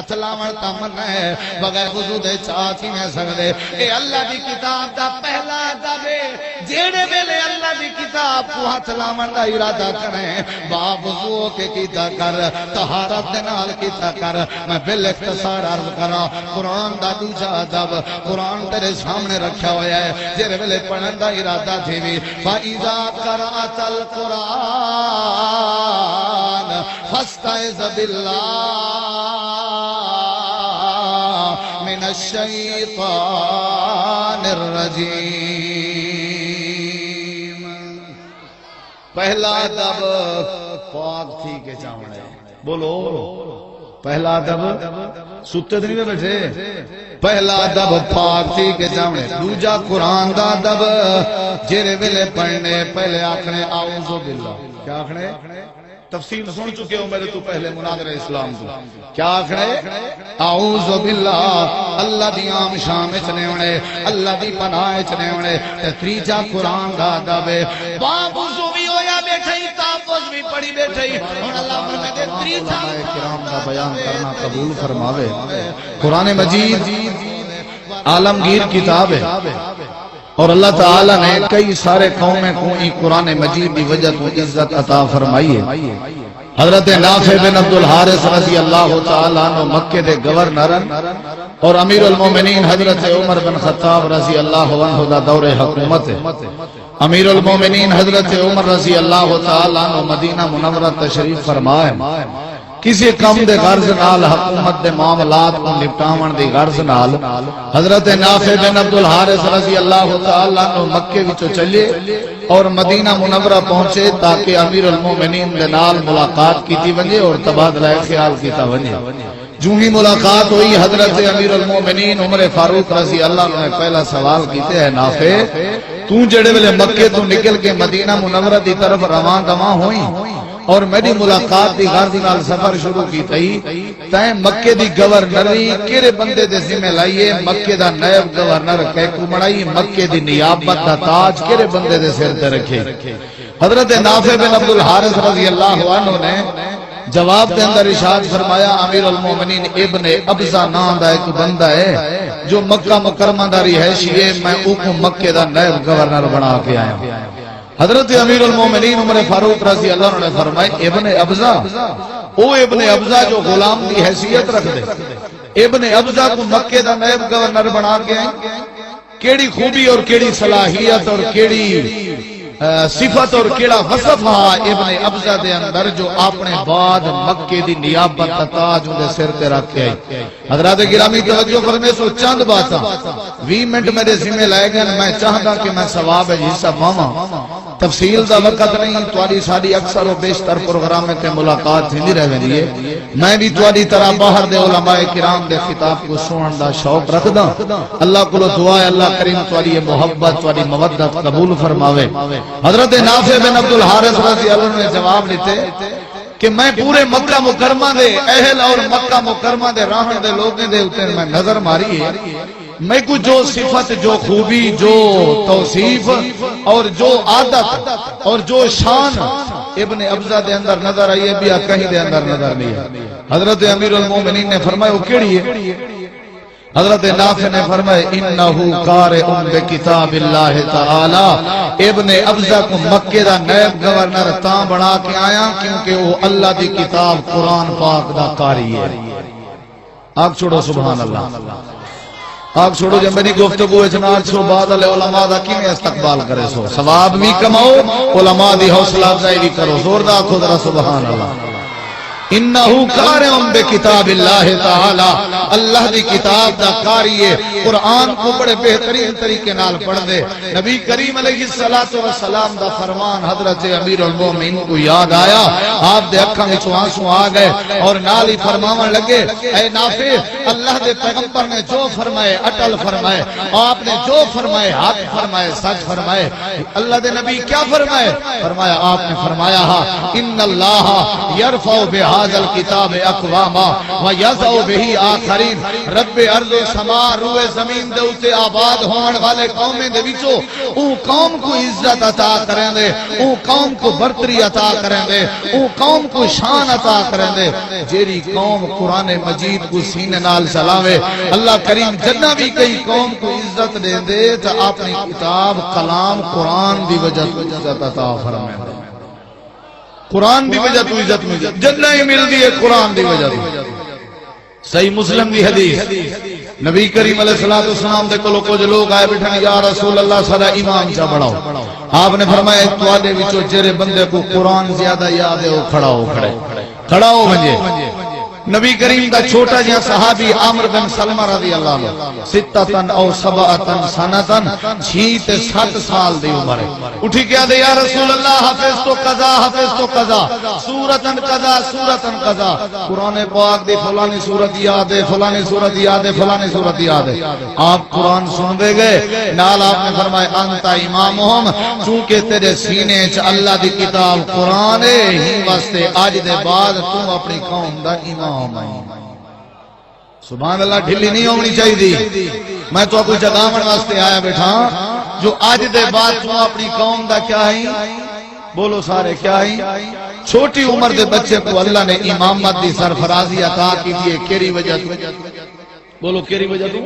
ہاتھ لاون تا منع ہے بغیر وضو دے چاچی میں سکدے اے اللہ دی کتاب دا پہلا ادب ہے جیڑے ویلے اللہ دی کتاب کو ہاتھ لاون دا ارادہ کریں با وضو کے کیتا کر طہارت دے نال کیتا کر میں بال اختصار عرض کراں قرآن دا دوجا ادب قرآن تیرے سامنے رکھا ہوا ہے جیڑے ویلے پڑھن دا ارادہ تھی وی فاذا قرأت القرآن فاستعذ باللہ من الشیطان الرجیم پہلا ادب پاک تھی کے چاونے بولو پہلا ادب ستے دنی میں بیٹھے پہلا ادب پاک تھی کے چاونے دوجا قرآن دا ادب جیرے ویلے پڑھنے پہلے آکھنے اعوذ باللہ کیا آکھنے تفصیل سن چکے ہو میرے تو پہلے مناظر اسلام کو کیا آکھنے اعوذ باللہ اللہ دی عام شام چنے ہونے اللہ دی پناہ چنے ہونے تیجا قرآن دا ادب باب وضو بھی ہویا بیٹھے ہی تحفظ بھی پڑھی بیٹھے ہی اور اللہ فرمائے دے تیجا کرام کا بیان کرنا قبول فرماوے قرآن مجید عالمگیر کتاب ہے اور اللہ تعالیٰ نے کئی سارے قومیں کو قرآن مجید کی وجہ تو عزت عطا فرمائی ہے حضرت نافع بن عبد الحارث رضی اللہ تعالیٰ عنہ مکہ دے گورنر اور امیر المومنین حضرت عمر بن خطاب رضی اللہ عنہ دا دور حکومت ہے امیر المومنین حضرت عمر رضی اللہ تعالیٰ عنہ مدینہ منورہ تشریف فرمائے کسی کم دے غرض نال حکومت دے معاملات کو نپٹاون دی غرض نال حضرت نافع بن عبد الحارث رضی اللہ تعالیٰ عنہ مکے وچوں چلے اور مدینہ منورہ پہنچے تاکہ امیر المومنین دے نال ملاقات کیتی ونجے اور تبادلہ خیال کیتا ونجے جو ہی ملاقات ہوئی حضرت امیر المومنین عمر فاروق رضی اللہ عنہ نے پہلا سوال کیتے ہیں نافع تو جڑے ویلے مکے تو نکل کے مدینہ منورہ دی طرف رواں دواں ہوئی اور میری ملاقات دی غرض نال سفر شروع کی تئی تائیں مکے دی گورنری کیڑے بندے دے ذمہ لائیے مکے دا نائب گورنر کیکو بنائی مکے دی نیابت دا تاج کیڑے بندے دے سر تے رکھے حضرت نافع بن عبد الحارث رضی اللہ عنہ نے جواب دے اندر ارشاد فرمایا امیر المومنین ابن ابزہ نام دا ایک بندہ ہے جو مکہ مکرمہ دا رہائشی ہے میں اوکو مکے دا نائب گورنر بنا کے آیا حضرت امیر المومنین عمر فاروق رضی اللہ عنہ نے فرمائے ابن ابزہ او ابن ابزہ جو غلام دی حیثیت رکھ دے ابن ابزہ کو مکے دا نائب گورنر بنا کے آئیں کیڑی خوبی اور کیڑی صلاحیت اور کیڑی صفت اور کیڑا وصف ہا ابن ابزہ دے اندر جو اپنے بعد مکے دی نیابت تاج دے سر تے رکھ کے آئی حضرات گرامی توجہ فرمے سو چند باتاں 20 منٹ میرے ذمہ لائے گئے میں چاہتا کہ میں ثواب ہے حصہ پاواں تفصیل دا وقت نہیں تواڈی ساڈی اکثر و بیشتر پروگرام تے ملاقات ہندی رہ ویندی ہے میں بھی تواڈی طرح باہر دے علماء کرام دے خطاب کو سنن دا شوق رکھدا اللہ کو دعا ہے اللہ کریم تواڈی محبت تواڈی مودت قبول فرماوے حضرت نافع بن عبد الحارث رضی اللہ عنہ نے جواب دیتے کہ میں پورے مکہ مکرمہ دے اہل اور مکہ مکرمہ دے راہن دے لوگیں دے اتنے میں نظر ماری ہے میں کو جو صفت جو خوبی جو توصیف اور جو عادت اور جو شان ابن ابزہ دے اندر نظر آئی ہے بیا کہیں دے اندر نظر نہیں ہے حضرت امیر المومنین نے فرمایا وہ کیڑی ہے حضرت نافع نے فرمائے انہو قارئ بکتاب اللہ تعالی ابن ابزہ کو مکے دا نائب گورنر تاں بڑھا کے آیا کیونکہ وہ اللہ دی کتاب قرآن پاک دا قاری ہے آگ چھوڑو سبحان اللہ آگ چھوڑو جب میری گفتگو اجنال چھو بعد علیہ علماء دا کی میں استقبال کرے سو ثواب بھی کماؤ علماء دی حوصلہ افزائی بھی کرو زور دا خود را سبحان اللہ انہو قارئ بکتاب اللہ تعالی اللہ دی کتاب دا قاری ہے قرآن کو بڑے بہترین طریقے نال پڑھ دے نبی کریم علیہ السلام دا فرمان حضرت امیر المومنین کو یاد آیا آپ دے اکھاں وچ آنسو آ گئے اور نال ہی فرماون لگے اے نافع اللہ دے پیغمبر نے جو فرمائے اٹل فرمائے آپ نے جو فرمائے حق فرمائے سچ فرمائے اللہ دے نبی کیا فرمائے فرمایا آپ نے فرمایا ان اللہ یرفع بہذا بهذا الكتاب اقواما ويضع به آخرین. رب ارض و سما روئے زمین دے اتے آباد ہون والے قومیں دے وچوں او قوم کو عزت عطا کریں دے, او قوم کو برتری عطا کریں دے, او قوم کو شان عطا کریں دے جیری قوم قرآن مجید کو سینے نال چلاوے. اللہ کریم جنہ بھی کئی قوم کو عزت دے دے تو اپنی کتاب کلام قرآن دی وجہ تو عزت عطا فرمائے. قرآن دی وجہ تو عزت مل جنہ ہی مل دی ہے قرآن دی وجہ تو. صحیح مسلم دی حدیث نبی کریم علیہ السلام دے کلو کچھ لوگ آئے بیٹھنے یا رسول اللہ صدا امام چا بڑھاؤ. آپ نے فرمایا توالے وچو جرے بندے کو قرآن زیادہ یاد ہے وہ کھڑا ہو کھڑا ہو بنجے. نبی کریم دا چھوٹا جہاں صحابی عامر بن سلمہ رضی اللہ عنہ ستتن او سبعتن سنتن 6 سال دی عمر ہے. اٹھی کیا دے یا رسول اللہ حفظ تو قضا سورتن قضا قرآن پاک دی فلانی صورت یاد ہے فلانی صورت یاد ہے. آپ قرآن سن دے گئے نال آپ نے فرمایا انتا امامہم چونکہ تیرے سینے چ اللہ دی کتاب قرآن ہے ہی واسطے آج دے بعد تو اپنی قوم دا امام. سبحان اللہ. ڈھلی نہیں ہونی چاہیے دی. میں تو کوئی جگامن واسطے آیا بیٹھا جو آج دے بعد تو اپنی قوم دا کیا ہے بولو سارے کیا ہے. چھوٹی عمر دے بچے کو اللہ نے امامت دی سرفرازی عطا کی دیئے کیری وجہ تو بولو کیری وجہ تو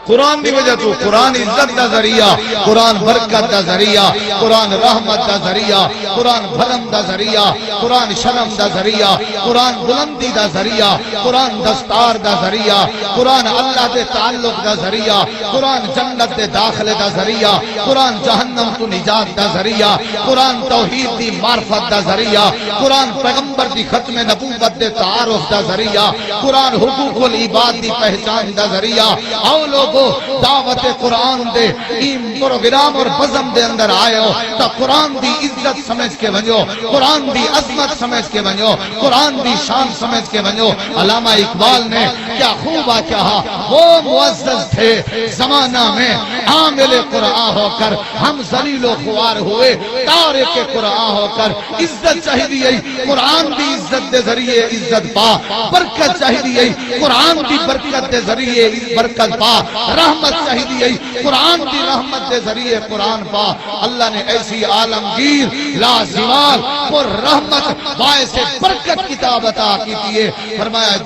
قرآن دی وجہ تو. قرآن عزت دا ذریعہ, قرآن برکت دا ذریعہ, قرآن رحمت دا ذریعہ, قرآن بھرم دا ذریعہ, قرآن شرم دا ذریعہ, قرآن بلندی دا ذریعہ, قرآن دستار دا ذریعہ, قرآن اللہ دے تعلق دا ذریعہ, قرآن جنت دے داخلے دا ذریعہ, قرآن جہنم تو نجات دا ذریعہ, قرآن توحید دی معرفت دا ذریعہ, قرآن پیغمبر دی ختم نبوت دے تعارف دا ذریعہ, قرآن حقوق العباد دی پہچان دا ذریعہ. آؤ لوگ دعوت قرآن دے این پروگرام اور بزم دے اندر آئے ہو تا قرآن دی عزت سمجھ کے بنو, قرآن دی عظمت سمجھ کے بنو, قرآن دی شان سمجھ کے بنو. علامہ اقبال نے کیا خوب کہا وہ معزز تھے زمانہ میں عامل قرآن ہو کر ہم ذلیل و خوار ہوئے تارک قرآن ہو کر. عزت چاہیے قرآن دی عزت دے ذریعے عزت پا, برکت چاہیے قرآن دی برکت دے ذریعے برکت پا, رحمت چاہیے قرآن دی رحمت دے ذریعے قرآن پا. اللہ نے ایسی عالمگیر لازوال پر رحمت باعث برکت کتاب عطا کی دیئے. فرمایا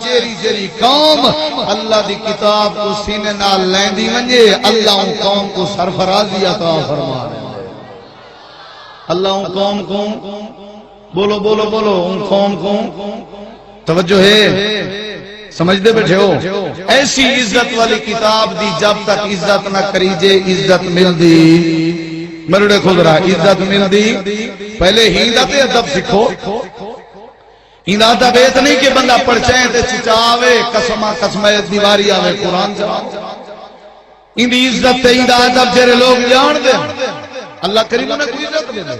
جیری قوم اللہ دی کتاب کو سینے نال لیندی ونجے اللہ ان قوم کو سرفرازی عطا فرما رہے. اللہ ان قوم کو بولو ان قوم کو توجہ ہے سمجھ دے بیٹھے ہو. ایسی عزت والی کتاب دی جب تک عزت نہ کریجے عزت مل دی. مرڑے خود رہا عزت مل دی. پہلے ہی عزت ادب سکھو. عزت بیت نہیں کہ بندہ پڑچائیں تے چچاوے قسمہ دیواری آوے قرآن چاہاں. ان دی عزت تے ادب جرے لوگ جان دے اللہ کریم نے کوئی عزت دے دے.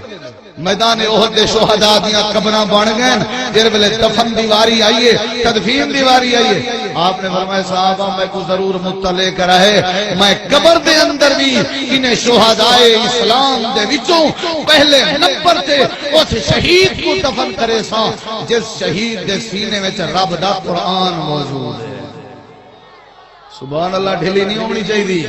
میدان احد دے شہداء دیاں قبراں بن گئے جر ویلے دفن دیواری آئیے تدفین دیواری آئیے. آپ نے فرمایا صحابہ میں کو ضرور مطلع کرا ہے میں قبر دے اندر بھی انہیں شہداء اسلام دے وچوں پہلے نمبر تے اس شہید کو دفن کرے سا جس شہید دے سینے میں رب دا قرآن موجود ہے. سبحان اللہ. ڈھلی نہیں ہونی چاہیے.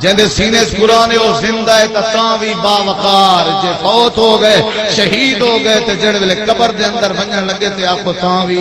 جندے سینے قرآن او زندہ ہے تاں بھی باوقار جے فوت ہو گئے شہید ہو گئے تے جڑ ویلے قبر دے اندر بنن لگے تے آپ کو تاں بھی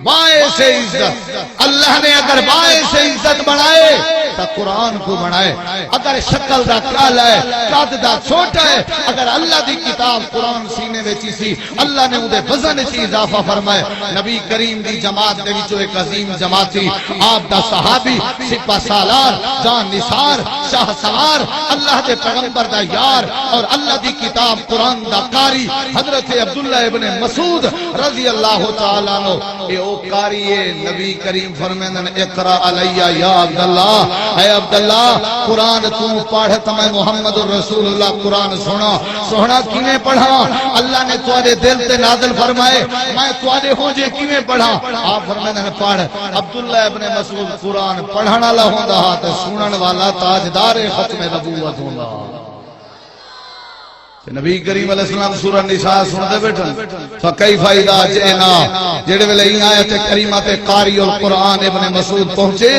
باعث عزت. اللہ نے اگر باعث عزت بنائے تو قرآن کو بنائے. اگر شکل دا کالا ہے قد دا چھوٹا ہے اگر اللہ دی کتاب قرآن سینے وچی سی اللہ نے اودے وزن وچ اضافہ فرمائے. نبی کریم دی جماعت دے وچوں ایک عظیم جماعت سی. آپ دا صحابی سپہ سالار جان نثار شاہ سوار اللہ دے پیغمبر دا یار اور اللہ دی کتاب قرآن دا قاری حضرت عبداللہ ابن مسعود رضی اللہ تعالیٰ عنہ. او قاری نبی کریم فرمائیں اقرا علیہ یا عبداللہ اے عبداللہ قرآن تو پڑھت میں محمد رسول اللہ قرآن سونا کیویں پڑھا. اللہ نے تواڈے دل تے نازل فرمائے میں تواڈے ہو جے کیویں پڑھا. آپ فرمائیں پڑھ. عبداللہ ابن مسعود قرآن پڑھن والا ہوندا تے سنن والا تاجدار ختم نبوت ہوندا. نبی کریم علیہ السلام سورہ نساء سن دے بیٹھن فکیف اذا جئنا جڑے ویلے این آیت کریمہ تے قاری القرآن ابن مسعود پہنچے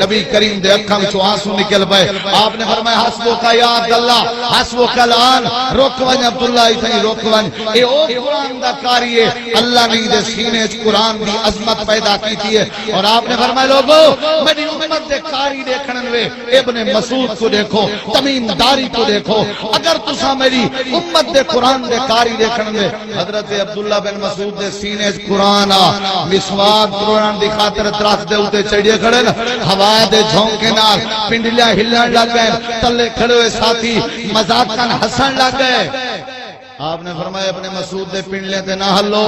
نبی کریم دے اکھاں وچوں آنسو نکل پئے آپ نے فرمایا حسبک یا عبداللہ حسبک الان رک ون عبداللہ ایتھے رک ون اے او قرآن دا قاری ہے اللہ نے دے سینے وچ قرآن دی عظمت پیدا کیتی ہے اور آپ نے فرمایا لوگو میری امت دے قاری دیکھن وے ابن مسعود کو دیکھو تمیم داری کو دیکھو اگر تساں میری امت دے قرآن دے قاری دیکھن میں حضرت عبداللہ بن مسعود دے سینے قرآن مسواک قرآن دی خاطر درخت دے اوتے چڑھے کھڑے ہوا دے جھونکے نال پنڈلیاں ہلن لگ گئے تلے کھڑے ہوئے ساتھی مذاقاً ہسن لگ گئے آپ نے فرمایا ابن مسعود دے پنڈلے تے نہ ہلو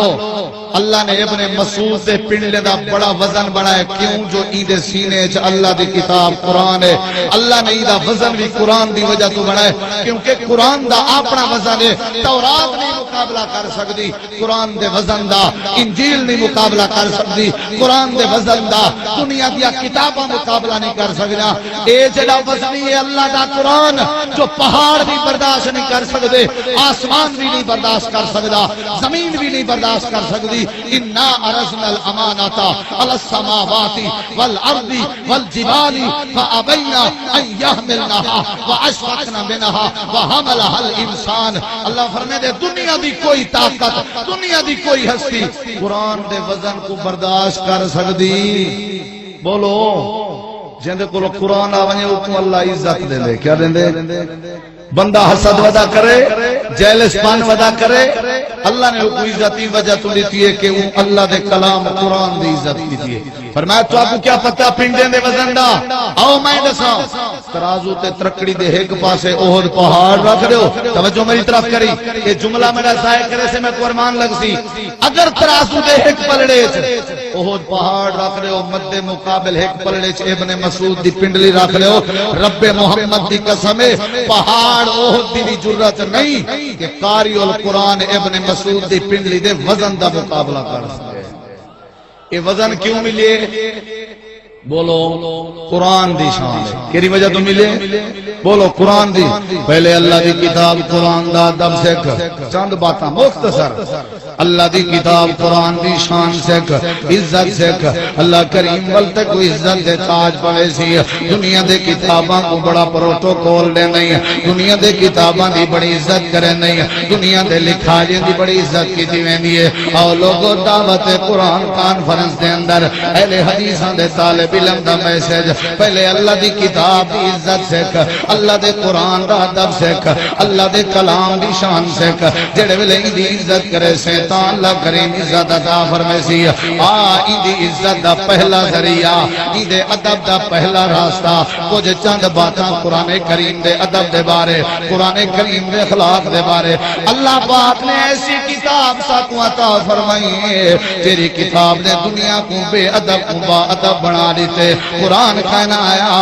اللہ نے ابن مسعود دے پنڈلے دا بڑا وزن بنایا کیوں جو عید سینے چ اللہ دی کتاب قرآن ہے اللہ نے عید وزن بھی قرآن دی وجہ تو بنایا کیونکہ قرآن دا اپنا وزن ہے تورات نہیں مقابلہ کر سکتی قرآن دے وزن دا انجیل نہیں مقابلہ کر سکتی قرآن دے وزن دا دنیا دیا کتاباں مقابلہ نہیں کر سکتا اے جڑا وزنی ہے اللہ دا قرآن جو پہاڑ بھی برداشت نہیں کر سکتے آسمان بھی نہیں برداشت کر سکتا زمین بھی نہیں برداشت کر سکتی انا عرضنا الامانۃ علی السماوات والارض والجبال فابین ان یحملنها واشفقن منها وحملها الانسان اللہ فرمائے دے دنیا دی کوئی طاقت دنیا دی کوئی ہستی قرآن دے وزن کو برداشت کر سکتی بولو جندے کو قرآن آویں او اللہ عزت دے دے کیا دے بندہ حسد ودا کرے جیلس پان ودا کرے اللہ نے کوئی عزتی وجہ تو دیتی ہے کہ وہ اللہ دے کلام قرآن دی عزت دیتی ہے فرمایا تو آپ کو کیا پتہ پنڈے دے وزن دا آؤ میں دساں ترازو تے ترکڑی دے ایک پاسے احد پہاڑ رکھ دیو توجہ میری طرف کری یہ جملہ میرا ضائع کرے سے میں قربان لگ سی اگر ترازو دے ایک پلڑے احد پہاڑ رکھ دیو مد مقابل ایک پلڑے ابن مسعود دی پنڈلی رکھ دیو رب محمد دی قسم پہاڑ احد دی جرات نہیں کہ قاری القرآن ابن مسعود دی پنڈلی دے وزن دا مقابلہ کر سکے یہ وزن کیوں ملے بولو قرآن دی شان ہے کیری وجہ تو ملے بولو قرآن دی پہلے اللہ دی کتاب قرآن دا ادب سیکھ چند باتاں مختصر اللہ دی کتاب قرآن دی شان سیکھ عزت سیکھ اللہ کریم ولتے کوئی عزت دے تاج پوے سی دنیا دے کتاباں کو بڑا پروٹوکول دے نہیں دنیا دے کتاباں دی بڑی عزت کرے نہیں دنیا دے لکھاریاں دی بڑی عزت کی دیویں ہے او لوگو دعوت قرآن کانفرنس دے اندر اہل حدیثاں دے طالب علم دا میسج پہلے اللہ دی کتاب دی عزت سیکھ اللہ دے قرآن دا ادب سیکھ اللہ دے کلام دی شان سیکھ جڑے ویلے دی عزت کرے شیطان اللہ کریم عزت عطا فرمائے سی دی عزت دا پہلا ذریعہ دے ادب دا پہلا راستہ کچھ چند باتاں قرآن کریم دے ادب دے بارے قرآن کریم دے اخلاق دے بارے اللہ پاک نے ایسی کتاب ساکو عطا فرمائی تیری کتاب نے دنیا کو بے ادب کو با ادب بنا دیتے قرآن کہنا آیا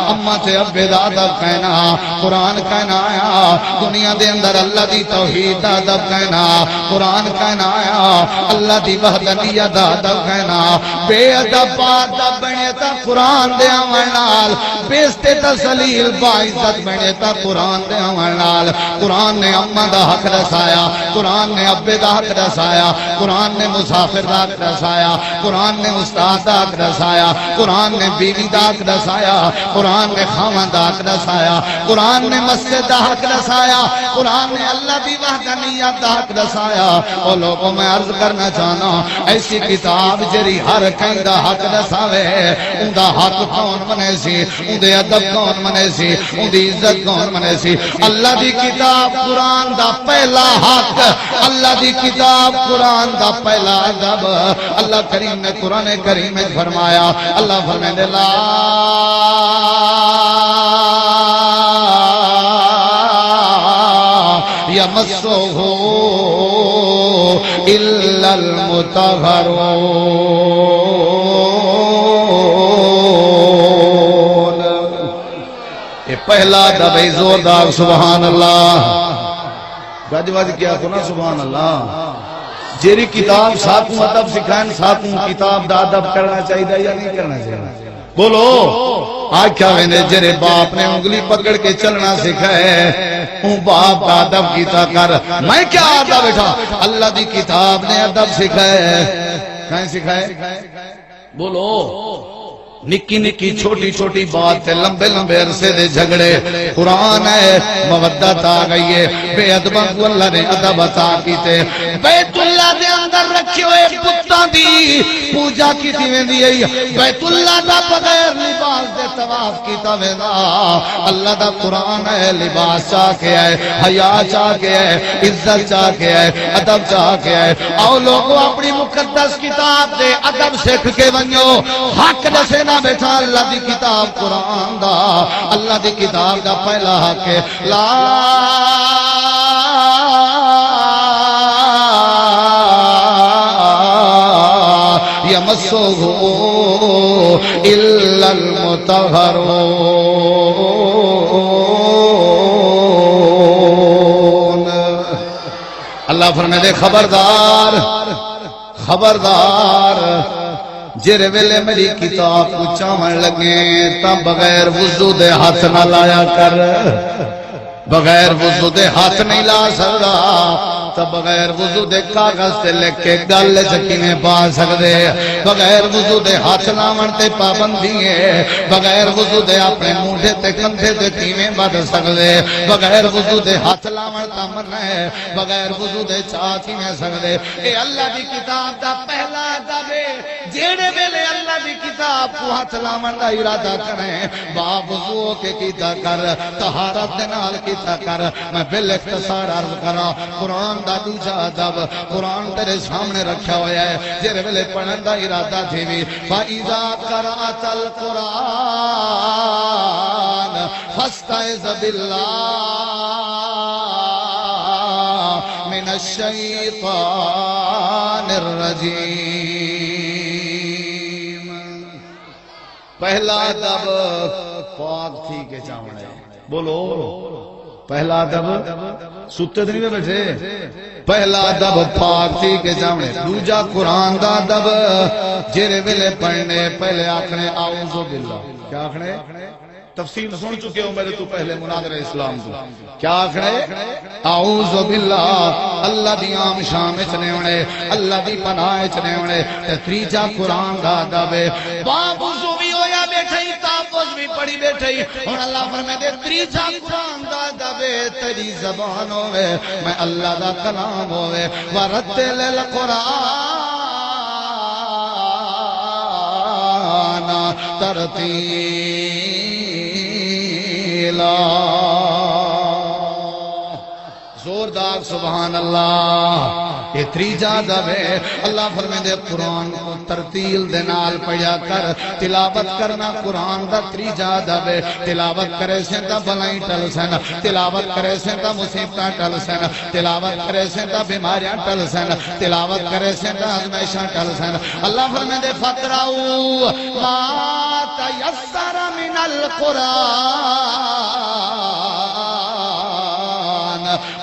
اماں تے ابے دا ادب کہنا قرآن کہنا آیا دنیا دے اندر اللہ دی توحید دا ادب کہنا قرآن کہنا آیا اللہ دی وحدانیت دا ادب کہنا بے ادب با ادب بنے تا قرآن دے آون نال بیستے تا ذلیل با عزت بنے تا قرآن دے آون نال قرآن نے اماں دا حق دسایا قرآن نے ابے دا حق دسایا قرآن نے مسافر دا حق دسایا قرآن نے استاد دا حق دسایا قرآن نے بیوی دا حق دسایا قرآن نے خاوند دا حق دسایا قرآن نے مسجد دا حق دسایا قرآن نے اللہ دی وحدانیت دا حق دسایا اور لوگوں میں عرض کرنا چاہنا ایسی کتاب جری ہر کہیں دا حق دساوے ان دا حق کون منے سی ان دے ادب کون منے سی ان دی عزت کون منے سی اللہ دی کتاب قرآن دا پہلا حق اللہ دی کتاب قرآن دا پہلا ادب اللہ کریم نے قرآن کریم میں فرمایا اللہ فرمائے لا یمسہ الا المطہرون یہ پہلا دبئی زوردار سبحان اللہ گج وج کیا تو نا سبحان اللہ جیری کتاب ساتھوں ادب سکھائیں ساتھوں کتاب دا ادب کرنا چاہیے یا نہیں کرنا چاہیے بولو آج کیا کہنے جرے باپ نے انگلی پکڑ کے چلنا سکھائے اون باپ کا ادب کیتا کر میں کیا آدھا بیٹھا اللہ دی کتاب نے ادب سکھائے کہیں سکھائے بولو نکی نکی چھوٹی چھوٹی بات تے لمبے لمبے عرصے دے جھگڑے قرآن ہے مودت آ گئی ہے بے ادباں کو اللہ نے ادب عطا کیتے بیت اللہ دے اندر رکھے ہوئے بتاں دی پوجا کیتی ویندی ہے بیت اللہ دا بغیر لباس دے طواف کیتا ویندا اللہ دا قرآن ہے لباس چاہ کے ہے حیا چاہ کے ہے عزت چاہ کے ہے ادب چاہ کے ہے آؤ لوگوں اپنی مقدس کتاب دے ادب سیکھ کے ونجو حق دسے بیٹھا اللہ دی کتاب قرآن دا اللہ دی کتاب دا پہلا حق ہے لا یمسہ الا المطہرون اللہ فرمائے دے خبردار خبردار جرے ویلے میری کتاب کو چاون لگے تا بغیر وضو دے ہاتھ نہ لایا کر بغیر وضو دے ہاتھ نہیں لا سکدا تا بغیر وضو دے کاغذ تے لکھ کے گل چکینے پا سکدے بغیر وضو دے ہاتھ لاون تے پابندی ہے بغیر وضو دے اپنے مونڈے تے کندھے تے کیویں بد سکدے بغیر وضو دے ہاتھ لاون تا منع ہے بغیر وضو دے چا کیویں سکدے اے اللہ دی کتاب دا پہلا ادب ہے جیڑے ویلے اللہ دی کتاب کو ہاتھ لاون دا ارادہ کریں با وضو کے کیتا کر طہارت دے نال کیتا کر میں بال اختصار عرض کراں قرآن دا دوجا ادب قرآن تیرے سامنے رکھا ہوا ہے جیڑے ویلے پڑھن دا ارادہ تھی وی فاذا قرأت القرآن فاستعذ باللہ من الشیطان الرجیم پہلا ادب پاک تھی کے چاونے بولو پہلا ادب ستے تو نہیں بیٹھے پہلا ادب پاک تھی کے چاونے دوجا قرآن دا ادب جیرے ویلے پڑھنے پہلے آکھنے اعوذ باللہ کیا آکھنے تفصیل سن چکے ہو میرے تو پہلے مناظر اسلام کو کیا آکھنے اعوذ باللہ اللہ دی عام شام چنے ہونے اللہ دی پناہ چنے ہونے تیجا قرآن دا ادب باب وضو بھی ہویا بیٹھے تحفظ بھی پڑھی بیٹھے اور اللہ فرمائے دے تیجا قرآن دا ادب تیری زبان ہوئے میں اللہ دا کلام ہوئے ورتل القرآن ترتیلا زوردار سبحان اللہ یہ تریجا ادب ہے اللہ فرمائے دے قرآن کو ترتیل دے نال پڑھیا کر تلاوت کرنا قرآن دا تریجا ادب ہے تلاوت کرے سے تا بلائیں ٹل سن تلاوت کرے سے تا مصیبتاں ٹل سن تلاوت کرے سے تا بیماریاں ٹل سن تلاوت کرے سے تا آزمائشاں ٹل سن اللہ فرمائے دے فقراؤ ما تیسر من القرآن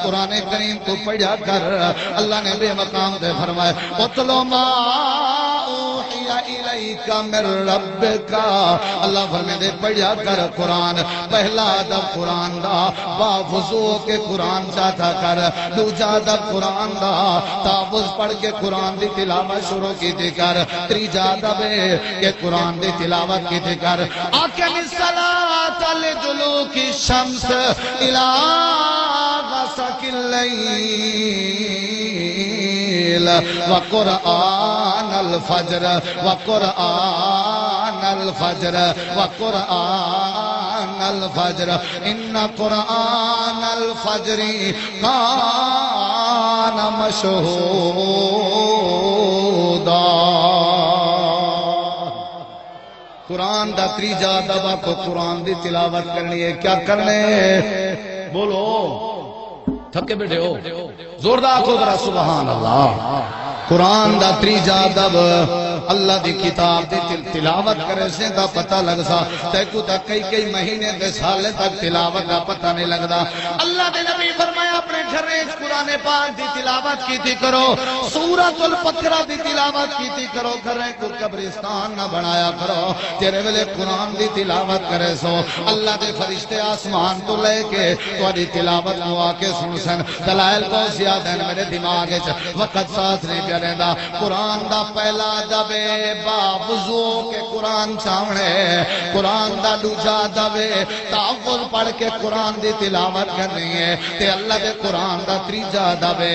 قرآن کریم کو پڑھا کر اللہ نے بے مقام دے فرمائے اتلو ما اوحی الیک من ربک اللہ فرمائے دے پڑھا کر قرآن پہلا ادب قرآن دا با وضو کے قرآن چاہتا کر دوجا ادب قرآن دا تحفظ پڑھ کے قرآن دی تلاوت شروع کی تھی کر تیجا ادب کہ قرآن دی تلاوت کی تھی کر اقم الصلاۃ لدلوک الشمس الی غسق اللیل وقرآن الفجر وقرآن الفجر وقرآن الفجر ان قرآن الفجر کان مشہودا قرآن دا تریجا ادب کو قرآن دی تلاوت کرنی ہے کیا کرنے بولو تھکے بیٹھے ہو زوردار کو ذرا سبحان اللہ قرآن دا تریجا ادب اللہ دی کتاب دی تلاوت کرے سے دا پتہ لگ سا تے کو تا کئی مہینے دے سالے تک تلاوت دا پتہ نہیں لگدا اللہ دے نبی فرمایا اپنے گھر وچ قرآن پاک دی تلاوت کیتی کرو سورۃ البقرہ دی تلاوت کیتی کرو گھریں کو قبرستان نہ بنایا کرو تیرے ویلے قرآن دی تلاوت کرے سو اللہ دے فرشتے آسمان تو لے کے تواڈی تلاوت کو آ کے سن سن دلائل کو زیادہ ہیں میرے دماغ وچ وقت ساتھ نہیں پیا رہندا قرآن دا پہلا دبے با وضو کے قرآن چاونے قرآن دا دوجا دبے تحفظ پڑھ کے قرآن دی تلاوت کرنی ہے تے اللہ دے قرآن دا تریجا دبے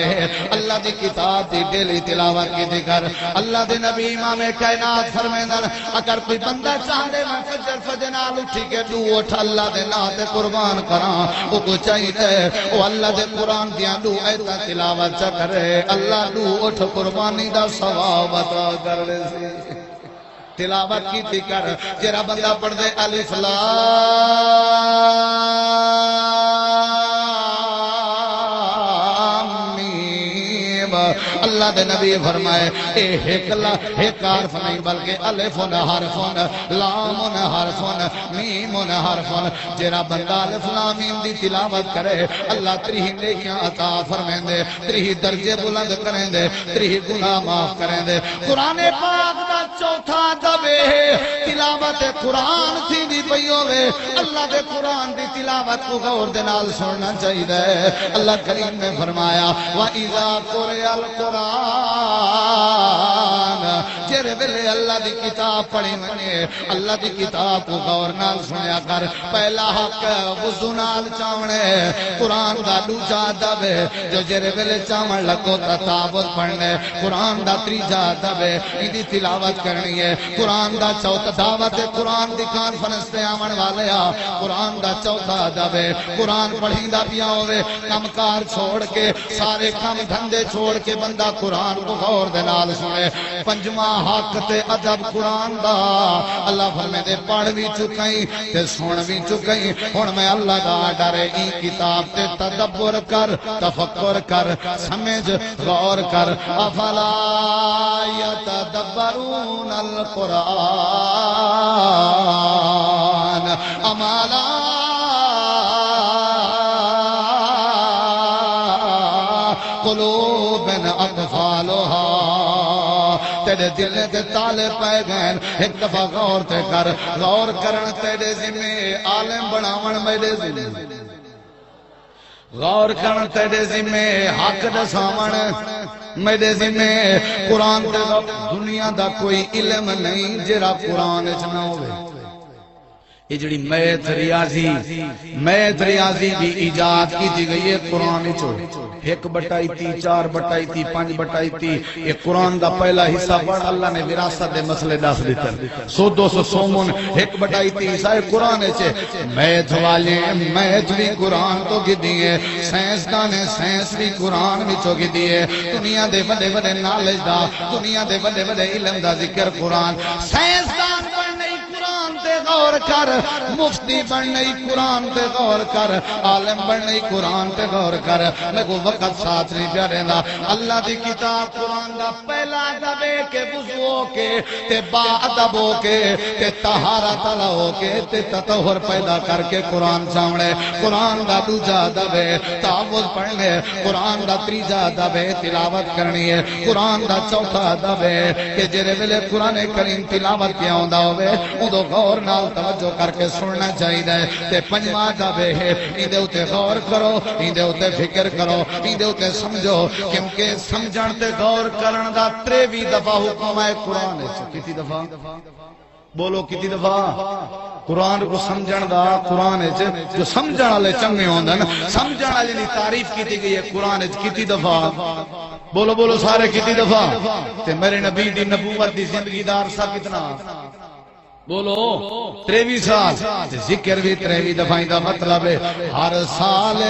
اللہ دی کتاب دی ڈیلی تلاوت کی کر اللہ دے نبی امام کائنات فرمیندن اگر کوئی بندہ چاہے میں فجر نال اٹھی کے دو اٹھ اللہ دے نا تے قربان کراں او کو چاہیے او اللہ دے قرآن دیاں دو ایتا تلاوت چا کرے اللہ دو اٹھ قربانی دا ثواب عطا کر دے تلاوت کی کر جڑا بندہ پڑھ دے الف لام میم اللہ دے نبی فرمائے اے ایک حرف نہیں بلکہ الف حرف لام حرف میم حرف جڑا بندہ الف لام میم دی تلاوت کرے اللہ 30 نیکیاں عطا فرمائیں دے 30 درجے بلند کریں دے 30 گناہ معاف کریں دے قرآن پاک دا چوتھا دبے تلاوت قرآن تھی دی پئی ہوے اللہ دے قرآن دی تلاوت کو غور دے نال سننا چاہیے اللہ کریم نے فرمایا وَإِذَا قُرِئَ القرآن جرے ویلے اللہ دی کتاب پڑھی ونے اللہ دی کتاب کو غور نال سنیا کر پہلا حق وضو نال چاونے قرآن دا دوجا دبے جو جرے ویلے چاون لگو تا تعوذ پڑھنے قرآن دا تریجا دبے ایدی تلاوت کرنی ہے قرآن دا چوتھا دعوت قرآن دی کانفرنس تے آون والے قرآن دا چوتھا دبے قرآن پڑھیندا پیا ہوے کم کار چھوڑ کے سارے کام دھندے چھوڑ کے بندہ قرآن کو غور دے نال سنے پنجواں حق تے ادب قرآن دا اللہ فرمائے دے پڑھ بھی چکئی تے سن بھی چکئی ہن میں اللہ دا ڈرے ای کتاب تے تدبر کر تفکر کر سمجھ غور کر افلا یتدبرون القرآن امالا قلوب اقفالها تیرے دل دے تالے پہ گئے ایک دفعہ غور تے کر غور کرن تیرے ذمہ عالم بناون میرے ذمہ غور کرن تیرے ذمہ حق دساون میرے ذمہ قرآن تے دنیا دا کوئی علم نہیں جڑا قرآن وچ نہ ہوے یہ جڑی میتھ ریاضی بھی ایجاد کی دی گئی ہے قرآن چو 1/3 4/3 5/3 یہ قرآن دا پہلا حصہ پڑھ اللہ نے وراثت دے مسئلے دس دیتے 100-200 سومن 1/3 حصہ قرآن چے میتھ والے میتھ بھی قرآن تو کی دیئے سائنسدان سائنس بھی قرآن بھی چو کی دیئے دنیا دے بڑے بڑے نالج دا دنیا دے بڑے بڑے علم دا ذکر قرآن سائنسدان پڑھنے قرآن تے غور کر مفتی بننے قرآن تے غور کر عالم بننے قرآن تے غور کر میں کو وقت ساتھ نہیں پیارے دا اللہ دی کتاب قرآن دا پہلا دبے کے وضو کے تے با ادب ہو کے تے طہارت ہو کے تے تطہر پیدا کر کے قرآن چاونے قرآن دا دوجا دبے تعوذ پڑھنے قرآن دا تریجا دبے تلاوت کرنی ہے قرآن دا چوتھا دبے کہ جرے ویلے قرآن کریم تلاوت کیا ہوندا ہوے اودو غور نال توجہ کر کے سننا چاہیے تے پنجواں دبے ہے ایندے اوتے غور کرو ایندے اوتے فکر کرو ایندے اوتے سمجھو کیونکہ سمجھن تے غور کرن دا 23 دفعہ حکم ہے قرآن وچ کتنی دفعہ بولو کتنی دفعہ قرآن کو سمجھن دا قرآن وچ جو سمجھن والے چنگے ہوندن سمجھن والے دی تعریف کیتی گئی ہے قرآن وچ کتنی دفعہ بولو بولو سارے کتنی دفعہ تے میرے نبی دی نبوت دی زندگی دا عرصہ کتنا بولو 23 سال ذکر بھی 23 دفعہ دا مطلب ہے ہر سال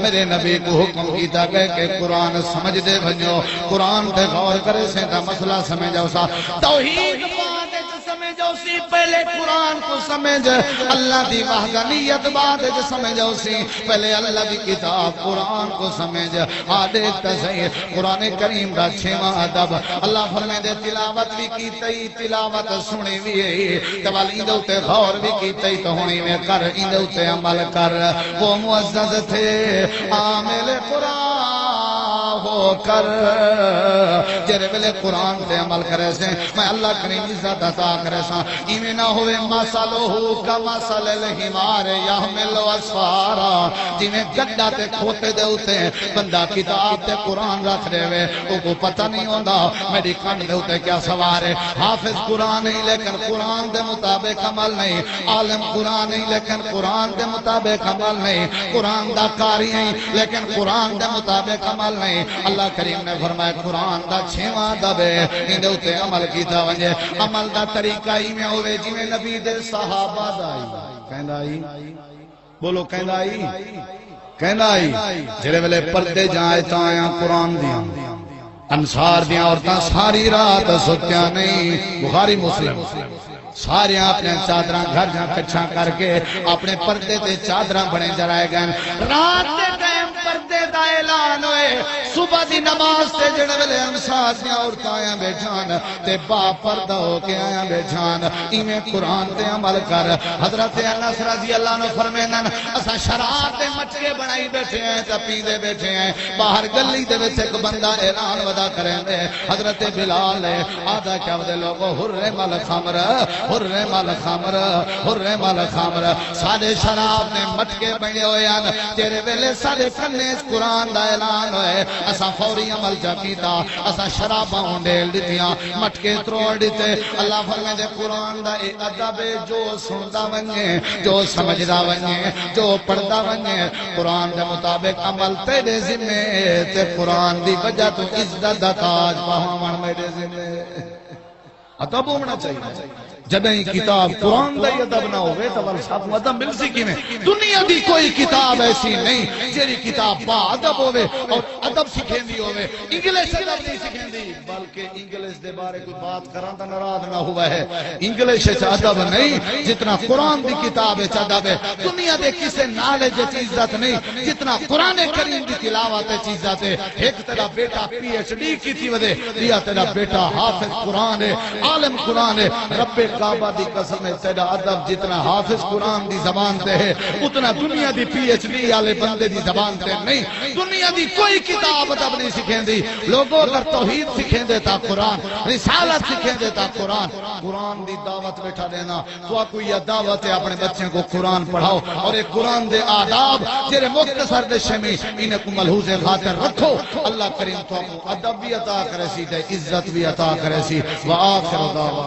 میرے نبی کو حکم کیتا گئے کہ قرآن سمجھ دے بھنجو قرآن تے غور کرے سے دا مسئلہ سمجھو سا توحید بات سمجھ سمجھو سی پہلے قرآن کو سمجھ اللہ دی وحدانیت بعد سمجھو سی پہلے اللہ دی کتاب قرآن کو سمجھ آدھے تصحیح قرآن کریم دا 6واں ادب اللہ فرمائے دے تلاوت بھی کیتے تلاوت سنی بھی تبال اندھو تے غور بھی کیتے تو ہونی میں کر اندھو تے عمل کر وہ معزز تھے عامل قرآن ہو کر جرے بلے قرآن تے عمل کرے سے میں اللہ کریم عزت عطا کرے سا ایمیں نہ ہوئے مسلوہو کا مسل الہمار یحمل اسفارا جنہیں گڈا تے کھوتے دے ہوتے بندہ کتاب تے قرآن رکھ دے ہوئے وہ کو پتہ نہیں ہوندہ میری کانڈ دے ہوتے کیا سوارے حافظ قرآن نہیں لیکن قرآن دے مطابق عمل نہیں عالم قرآن نہیں لیکن قرآن دے مطابق عمل نہیں قرآن دا کاری نہیں لیکن قرآن دے مطابق عمل نہیں اللہ کریم نے فرمایا قرآن دا 6واں ادب ہے اندے اوتے عمل کیتا ونجے عمل دا طریقہ ہی میں ہوئے جویں نبی دے صحابہ دا کہندا ہی بولو کہندا ہی جڑے ویلے پردے جائے تا آیا قرآن دیاں انصار دیاں عورتاں ساری رات ستیاں نہیں بخاری مسلم سارے اپنے چادراں گھر جہاں کچھاں کر کے اپنے پردے تے چادراں بنے جرائے گئے رات دے ٹائم پردے دا اعلان ہوئے صبح دی نماز تے جڑے ویلے انصار دیاں عورتاں آیا بیٹھان تے با پردہ ہو کے آیا بیٹھان ایویں قرآن تے عمل کر حضرت انس رضی اللہ عنہ فرمینن اسا شراب تے مٹکے بنائی بیٹھے ہیں تے پیندے بیٹھے ہیں باہر گلی دے وچ ایک بندہ اعلان ودا کریں دے حضرت بلال ہے آدھا کیا ودے لوگو حرم الخمر حرم الخمر حرم الخمر سارے شراب نے مٹکے بنے ہوئے ہیں تیرے ویلے سارے کنے اس قرآن دا اعلان ہوئے اسا فوری عمل جا کیتا اسا شراباں ہونڈیل دیتیاں مٹکے تروڑ دیتے اللہ فرمائے دے قرآن دا اے ادب جو سندا ونجے جو سمجھدا ونجے جو پڑھدا ونجے قرآن دے مطابق عمل تیرے ذمے تے قرآن دی وجہ تو عزت دا تاج پاون میرے ذمے ادب ہونا چاہیے جدیں کتاب قرآن دا ادب نہ ہوئے تو ورسات ادب مل سکی میں دنیا دی کوئی کتاب ایسی نہیں جیری کتاب با ادب ہوئے اور ادب سکھیں دی ہوئے انگلیش ادب نہیں سکھیں دی بلکہ انگلیش دے بارے کوئی بات کران تا نراد نہ ہوا ہے انگلیش ادب نہیں جتنا قرآن دی کتاب ادب ہے دنیا دے کسے نالج عزت نہیں جتنا قرآن کریم دی تلاوت عزت ہے ایک تیرا بیٹا پی ایچ ڈی کی تھی ودے دیا تیرا بیٹا حافظ قرآن ہے عالم قرآن ہے رب کعبہ دی قسم ہے تیرا ادب جتنا حافظ قرآن دی زبان تے ہے اتنا دنیا دی پی ایچ ڈی والے بندے دی زبان تے نہیں دنیا دی کوئی کتاب ادب نہیں سکھیں دی لوگوں اگر توحید سکھیں دے تا قرآن رسالت سکھیں دے تا قرآن دی دعوت بیٹھا دینا تو کوئی یہ دعوت ہے اپنے بچوں کو قرآن پڑھاؤ اور ایک قرآن دے آداب جرے مختصر دے شمی انہیں کو ملحوظ خاطر رکھو اللہ کریم تو ادب بھی عطا کرے سی دے عزت بھی عطا کرے سی وآخر دعوان